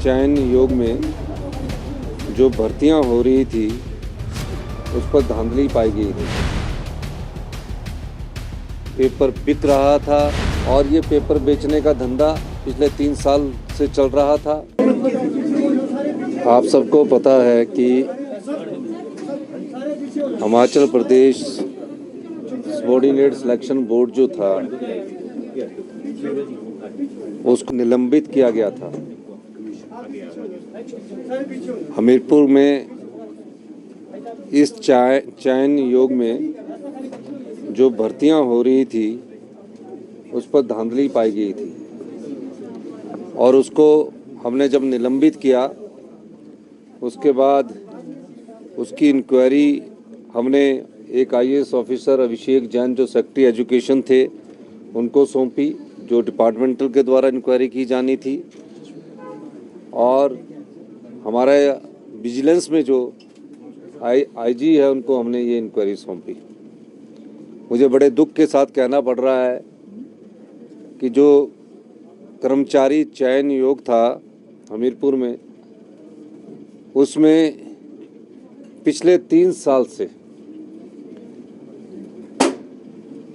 चयन योग में जो भर्तियां हो रही थी उस पर धांधली पाई गई थी। पेपर बिक रहा था और ये पेपर बेचने का धंधा पिछले 3 साल से चल रहा था। आप सबको पता है कि Himachal Pradesh subordinate selection board जो था उसको निलंबित किया गया था। हमीरपुर में इस चयन योग में जो भर्तियां हो रही थी उस पर धांधली पाई गई थी और उसको हमने जब निलंबित किया उसके बाद उसकी इंक्वायरी हमने एक आईएएस ऑफिसर अभिषेक जैन जो सेक्रेटरी एजुकेशन थे उनको सौंपी, जो डिपार्टमेंटल के द्वारा इंक्वायरी की जानी थी। और हमारा विजिलेंस में जो आईजी है उनको हमने ये इंक्वायरी सौंपी। मुझे बड़े दुख के साथ कहना पड़ रहा है कि जो कर्मचारी चयन योग था हमीरपुर में, उसमें पिछले 3 साल से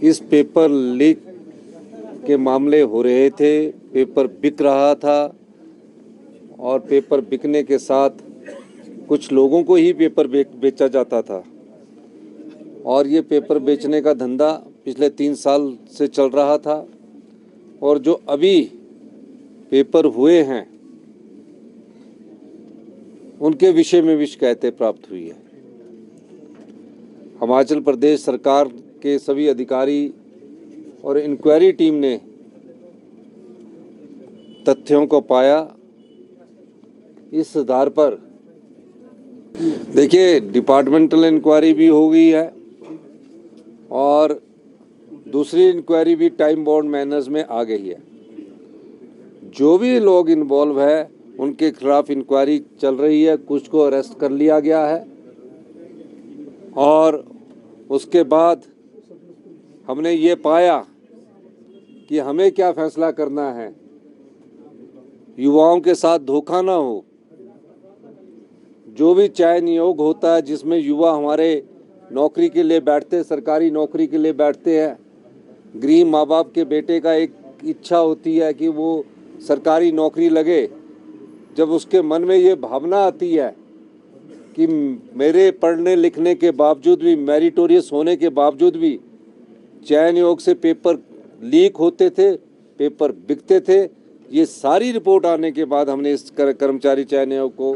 इस पेपर लीक के मामले हो रहे थे। पेपर बिक रहा था और पेपर बिकने के साथ कुछ लोगों को ही पेपर बेचा जाता था और ये पेपर बेचने का धंधा पिछले 3 साल से चल रहा था। और जो अभी पेपर हुए हैं उनके विषय में भी शिकायतें प्राप्त हुई है। हिमाचल प्रदेश सरकार के सभी अधिकारी और इंक्वायरी टीम ने तथ्यों को पाया। इस आधार पर देखिए डिपार्टमेंटल इंक्वायरी भी हो गई है और दूसरी इंक्वायरी भी टाइम बाउंड मैनर्स में आ गई है। जो भी लोग इन्वॉल्व है उनके खिलाफ इंक्वायरी चल रही है, कुछ को अरेस्ट कर लिया गया है। और उसके बाद हमने ये पाया कि हमें क्या फैसला करना है, युवाओं के साथ धोखा ना हो। जो भी चयन योग होता है जिसमें युवा हमारे नौकरी के लिए बैठते, सरकारी नौकरी के लिए बैठते हैं, गरीब माँ बाप के बेटे का एक इच्छा होती है कि वो सरकारी नौकरी लगे। जब उसके मन में ये भावना आती है कि मेरे पढ़ने लिखने के बावजूद भी, मेरिटोरियस होने के बावजूद भी चयन योग से पेपर लीक होते थे, पेपर बिकते थे, ये सारी रिपोर्ट आने के बाद हमने इस कर्मचारी चयन योग को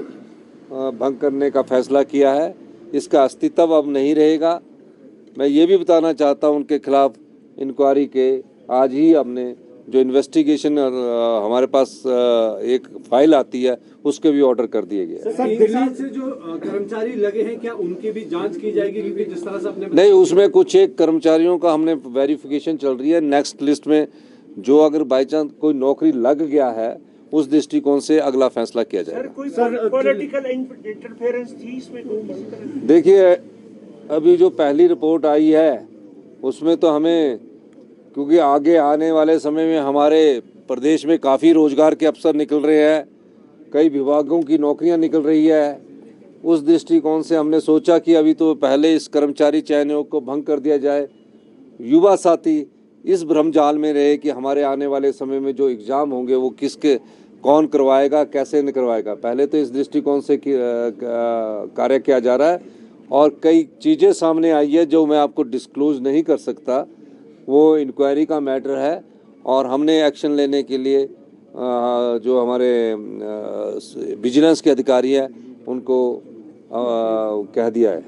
भंग करने का फैसला किया है। इसका अस्तित्व अब नहीं रहेगा। मैं ये भी बताना चाहता हूँ उनके खिलाफ इंक्वायरी के आज ही हमने जो इन्वेस्टिगेशन हमारे पास एक फाइल आती है उसके भी ऑर्डर कर दिए गए। सर, दिल्ली से जो कर्मचारी लगे हैं क्या उनकी भी जांच की जाएगी? क्योंकि जिस तरह से अपने नहीं, उसमें कुछ एक कर्मचारियों का हमने वेरिफिकेशन चल रही है। नेक्स्ट लिस्ट में जो अगर बाई चांस कोई नौकरी लग गया है उस दृष्टिकोण से अगला फैसला किया जाएगा। कोई पॉलिटिकल इंटरफेरेंस थी इसमें? देखिए अभी जो पहली रिपोर्ट आई है उसमें तो हमें, क्योंकि आगे आने वाले समय में हमारे प्रदेश में काफ़ी रोजगार के अवसर निकल रहे हैं, कई विभागों की नौकरियां निकल रही है, उस दृष्टिकोण से हमने सोचा कि अभी तो पहले इस कर्मचारी चयन योग को भंग कर दिया जाए। युवा साथी इस भ्रमजाल में रहे कि हमारे आने वाले समय में जो एग्ज़ाम होंगे वो किसके कौन करवाएगा, कैसे नहीं करवाएगा। पहले तो इस दृष्टिकोण से कार्य किया जा रहा है और कई चीज़ें सामने आई है जो मैं आपको डिस्क्लोज नहीं कर सकता, वो इंक्वायरी का मैटर है। और हमने एक्शन लेने के लिए जो हमारे विजिलेंस के अधिकारी हैं उनको कह दिया है।